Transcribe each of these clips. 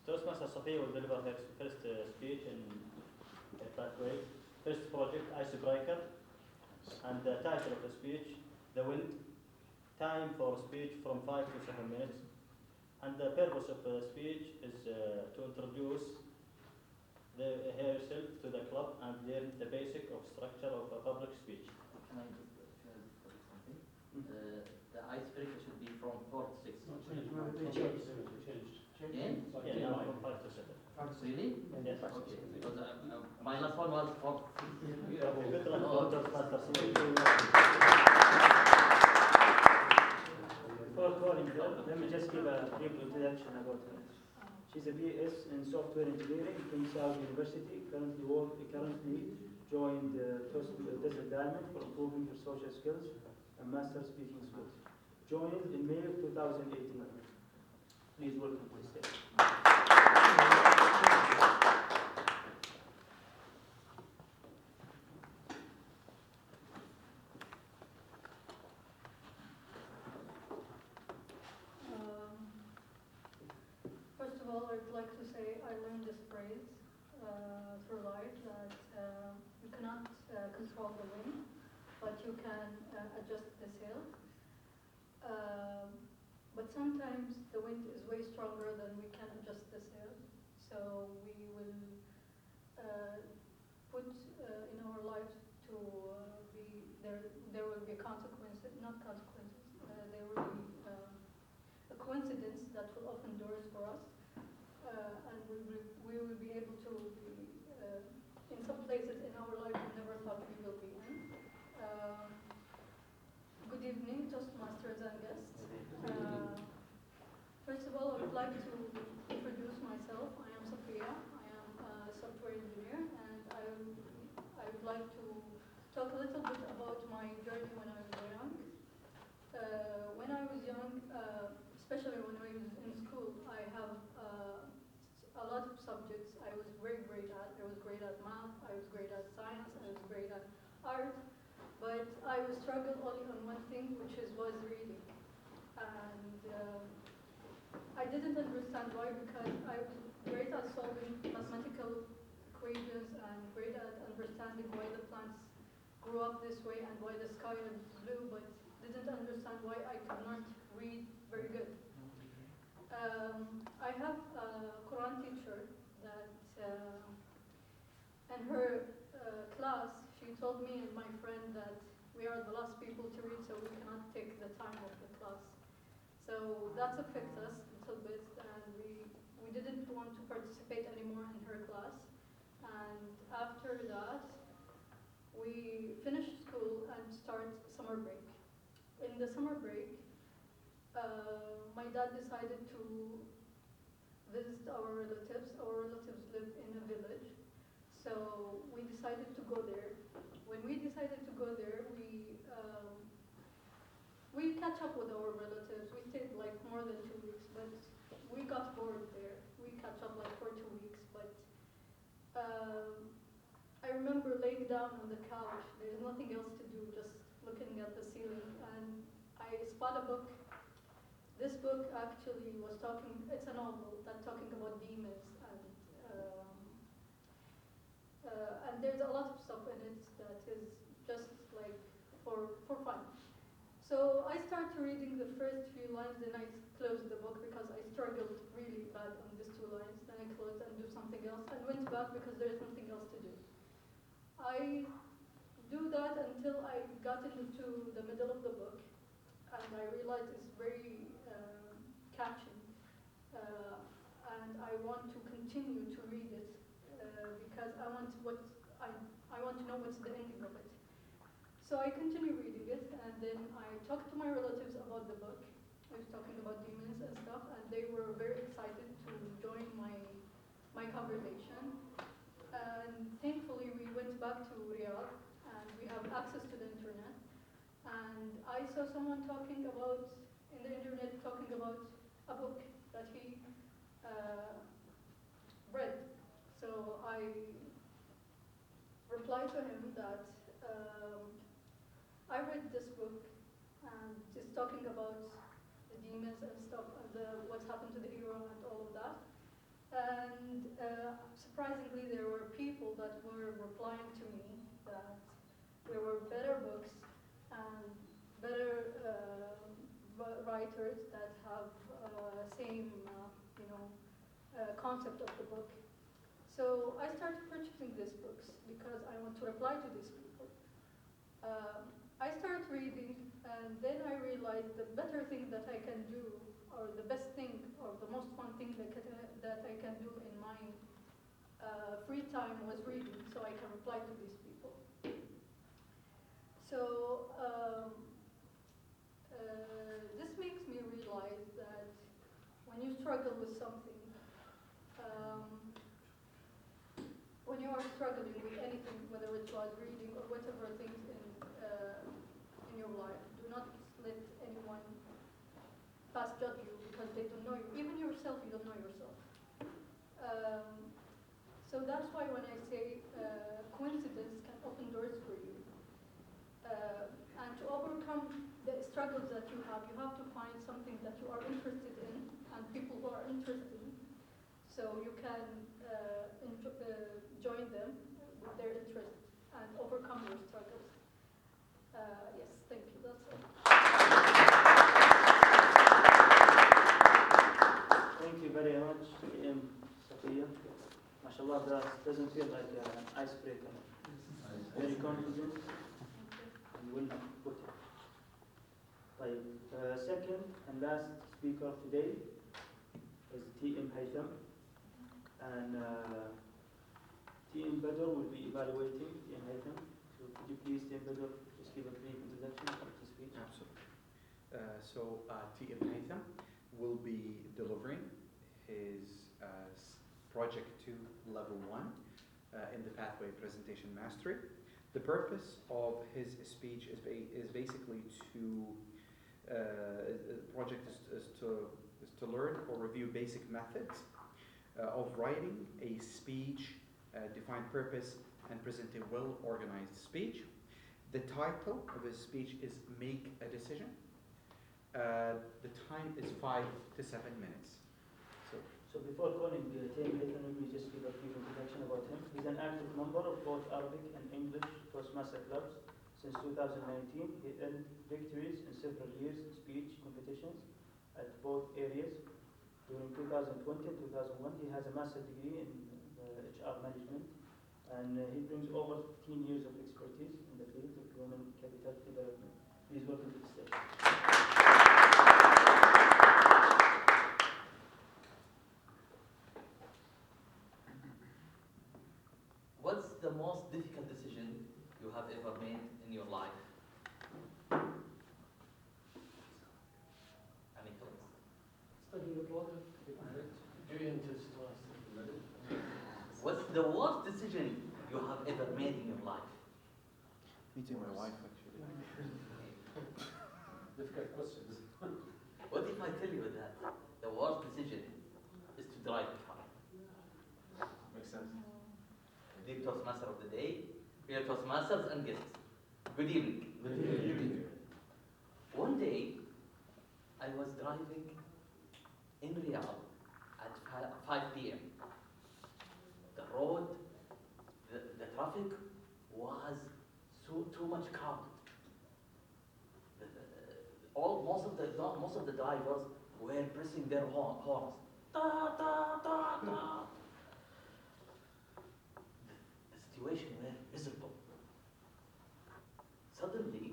Toastmaster Safia will deliver her first speech in that way. First project, Icebreaker, and the title of the speech, The Wind. Time for speech from 5 to 7 minutes. And the purpose of the speech is to introduce herself to the club and learn the basic of structure of a public speech. Can I put something? The icebreaker should be from 4 to 6. Changed. Yeah, now from 5 to 7. Really? Yes. Okay. Because my last one was 4. Good luck, Toastmaster Safia. Before calling her, let me just give a brief introduction about her. She's a BS in software engineering from Saudi University. Currently joined Desert Diamond for improving her social skills and master speaking skills. Joined in May of 2018. Please welcome to the stage. First of all, I'd like to say I learned this phrase through life that you cannot control the wind, but you can adjust the sail. But sometimes the wind is way stronger than we can adjust the sail. So we will put in our lives to be there will be consequences, not consequences. There will be a coincidence that will open doors for us, and we will be able to be in some places in our life we never thought we will be in. Good evening, Toastmasters and guests. First of all, I would like to introduce myself. I am Safia. I am a software engineer, and I would like to talk a little bit about my journey when I was young. When I was young, especially when I was in school, I have a lot of subjects I was very great at. I was great at math, I was great at science, I was great at art, but I was struggling only on one thing, which was reading. And I didn't understand why, because I was great at solving mathematical equations and great at understanding why the plants grew up this way and why the sky is blue, but didn't understand why I could not read very good. I have a Quran teacher that in her class, she told me and my friend that we are the last people to read, so we cannot take the time of the class. So that affected us a little bit, and we didn't want to participate anymore in her class. And after that, we finished school and started summer break. In the summer break, my dad decided to visit our relatives. Our relatives live in a village, so we decided to go there. When we decided to go there, we catch up with our relatives. We stayed like more than 2 weeks, but we got bored there. We catch up like for 2 weeks, but I remember laying down on the couch. There's nothing else to do, just looking at the ceiling, and I spot a book. This book actually was it's a novel that's talking about demons, and there's a lot of stuff in it that is just like for fun. So I started reading the first few lines, then I closed the book because I struggled really bad on these 2 lines. Then I closed and do something else and went back because there's nothing else to do. I do that until I got into the middle of the book, and I realized it's very catchy, and I want to continue to read it because I want to know what's the ending of it. So I continue reading it, and then I talked to my relatives about the book. I was talking about demons and stuff, and they were very excited to join my conversation. And thankfully, we went back to Riyadh, and we have access to the internet. And I saw someone talking about, in the internet, talking about a book that he read. So I replied to him that I read this book, and it's talking about the demons and stuff, and what's happened to the hero and all of that. surprisingly, there were people that were replying to me that there were better books and better writers that have same, concept of the book. So I started purchasing these books because I want to reply to these people. I started reading, and then I realized the better thing that I can do, or the best thing, or the most fun thing that I can do in my free time was reading, so I can reply to these people. So this makes me realize that when you struggle with something, when you are struggling with anything, whether it was reading or whatever things in your life, do not let anyone past judge you because they don't know you. Even yourself, you don't know yourself. So that's why when I say coincidence can open doors for you. And to overcome the struggles that you have to find something that you are interested in and people who are interested in, so you can join them with their interests and overcome your struggles. Yes, thank you, that's all. Thank you very much, Safia. MashaAllah, that doesn't feel like an icebreaker. Very confident. You will not put it. Second and last speaker today is TM Haitham. And TM Badr will be evaluating TM Haitham. So could you please, TM Badr, just give a brief introduction of the speech? Absolutely. TM Haitham will be delivering his Project 2 Level 1 in the Pathway Presentation Mastery. The purpose of his speech is basically to project is to learn or review basic methods of writing a speech, define purpose, and present a well-organized speech. The title of his speech is Make a Decision. The time is 5 to 7 minutes. So before calling TM Haitham, let me just give a brief introduction about him. He's an active member of both Arabic and English Toastmaster clubs. Since 2019, he earned victories in several years in speech competitions at both areas. During 2020 and 2001, he has a master's degree in HR management, and he brings over 15 years of expertise in the field of human capital development. Please welcome to the stage. What's the most difficult decision you have ever made in your life? Any thoughts? What's the worst decision you have ever made in your life? Meeting my wife, actually. Difficult questions. What if I tell you that the worst decision is to drive a car? Makes sense. Deep Toastmaster of the day, we are Toastmasters and guests. Good evening. Good evening. One day, I was driving in Riyadh at 5 p.m. The road, the traffic was too much crowded. Most of the drivers were pressing their horns. Da, da, da, da. The situation was miserable. Suddenly,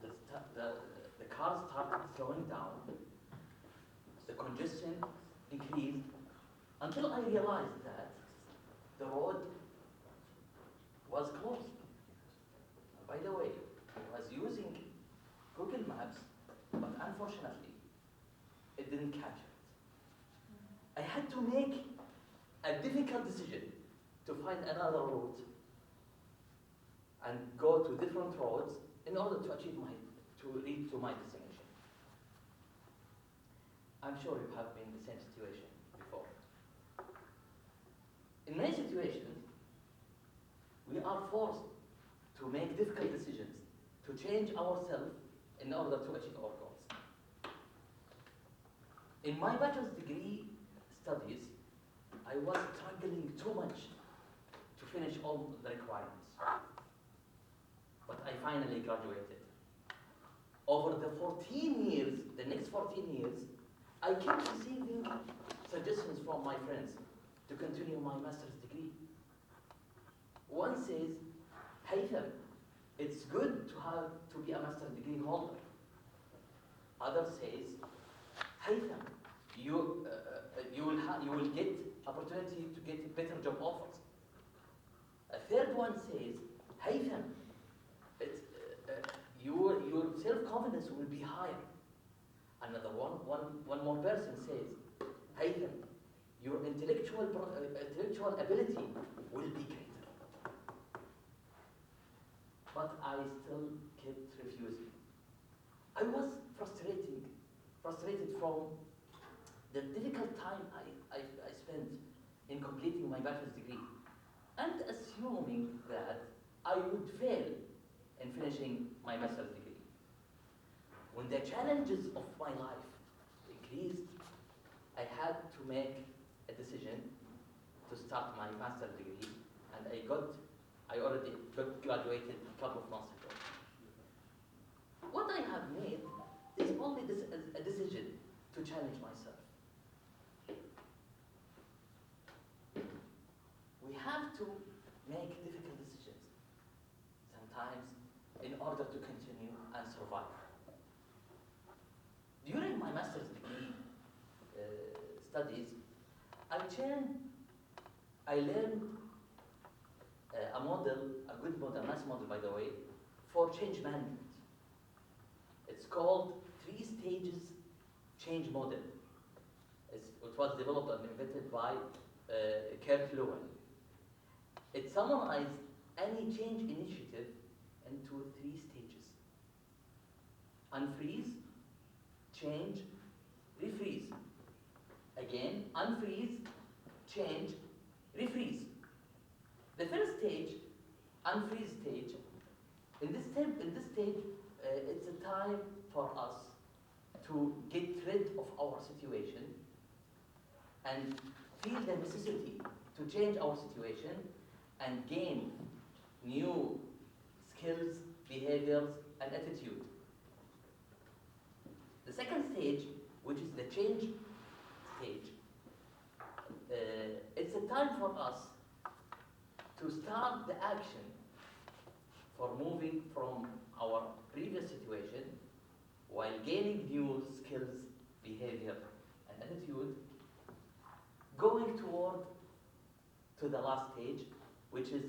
the cars started slowing down. The congestion increased until I realized that the road was closed. By the way, I was using Google Maps, but unfortunately, it didn't capture it. I had to make a difficult decision to find another route and go to different roads in order to reach to my destination. I'm sure you have been in the same situation before. In many situations, we are forced to make difficult decisions, to change ourselves in order to achieve our goals. In my bachelor's degree studies, I was struggling too much to finish all the requirements. But I finally graduated. Over the 14 years, the next 14 years, I kept receiving suggestions from my friends to continue my master's degree. One says, Haitham, it's good to be a master's degree holder. Other says, Haitham, you will get opportunity to get better job offers. A third one says, Haitham, your self-confidence will be higher. Another one more person says, Haitham, your intellectual ability will be greater. But I still kept refusing. I was frustrated from the difficult time I spent in completing my bachelor's degree, and assuming that I would fail in finishing my master's degree. When the challenges of my life increased, I had to make a decision to start my master's degree, and I already got graduated a couple of months ago. What I have made is only a decision to challenge myself. We have to make difficult decisions, sometimes in order to continue and survive. During my master's degree studies, I learned a good model, nice model by the way, for change management. It's called 3 stages change model. It was developed and invented by Kurt Lewin. It summarized any change initiative into 3 stages: unfreeze, change, refreeze. Again, unfreeze, change, refreeze. The first stage, unfreeze stage, in this stage, it's a time for us to get rid of our situation and feel the necessity to change our situation and gain new skills, behaviors, and attitude. The second stage, which is the change stage, it's a time for us to start the action for moving from our previous situation while gaining new skills, behavior, and attitude, going toward to the last stage, which is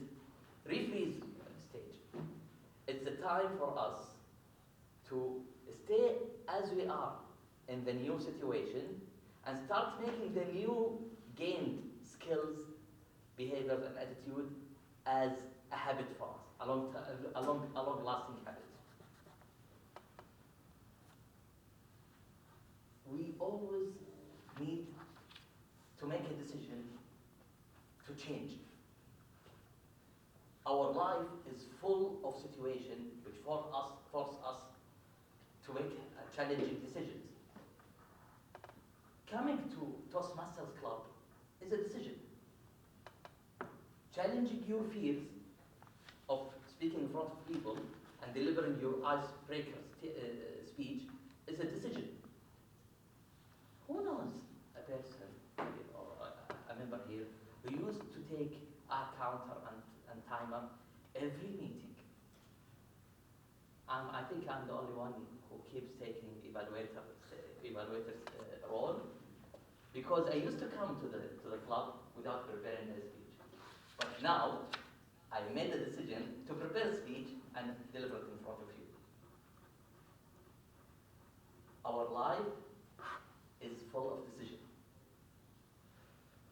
refreeze stage. It's a time for us to stay as we are in the new situation and start making the new gained skills, behaviors, and attitude as a habit for us, a long-lasting habit. We always need to make a decision to change. Our life is full of situations which force us to make challenging decisions. Coming to Toastmasters Club is a decision. Challenging your fears of speaking in front of people and delivering your icebreaker speech is a decision. Who knows a person or a member here who used to take a counter and timer every meeting? I think I'm the only one who keeps taking evaluator's role, because I used to come to the club without preparing a speech. But now I made the decision to prepare a speech and deliver it in front of you. Our life is full of decisions.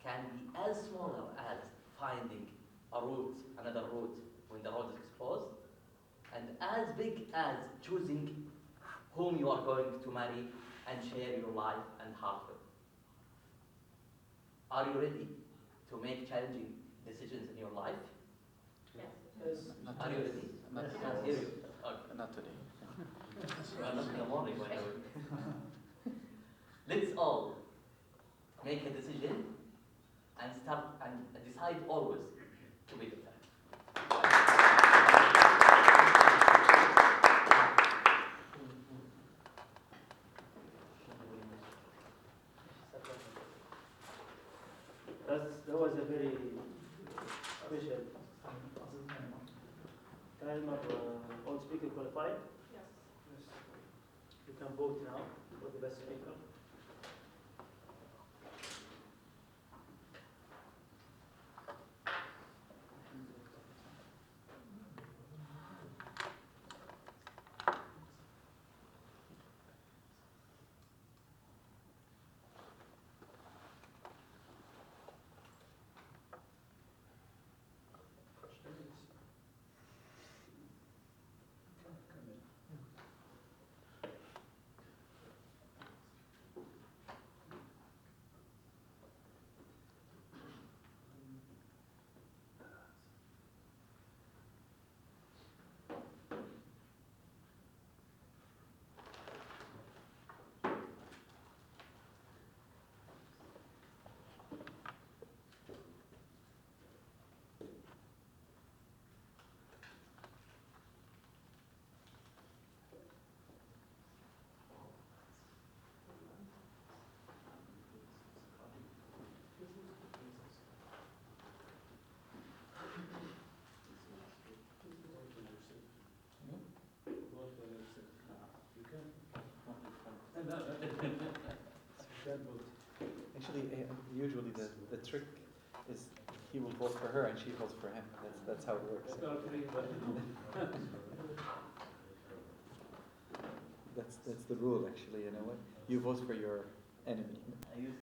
Can be as small as finding another route when the road is exposed, and as big as choosing whom you are going to marry and share your life and heart with. Are you ready to make challenging decisions in your life? Yes. Are you ready? Not Yes. today. Serious? Okay. Not today. Well, not in the morning, by the way. Let's all make a decision and start and decide always to be different. That was a very special time of all speaker qualified. Yes. You can vote now for the best speaker. Actually, usually the trick is he will vote for her and she votes for him. That's how it works. That's the rule, actually. You know what? You vote for your enemy. I used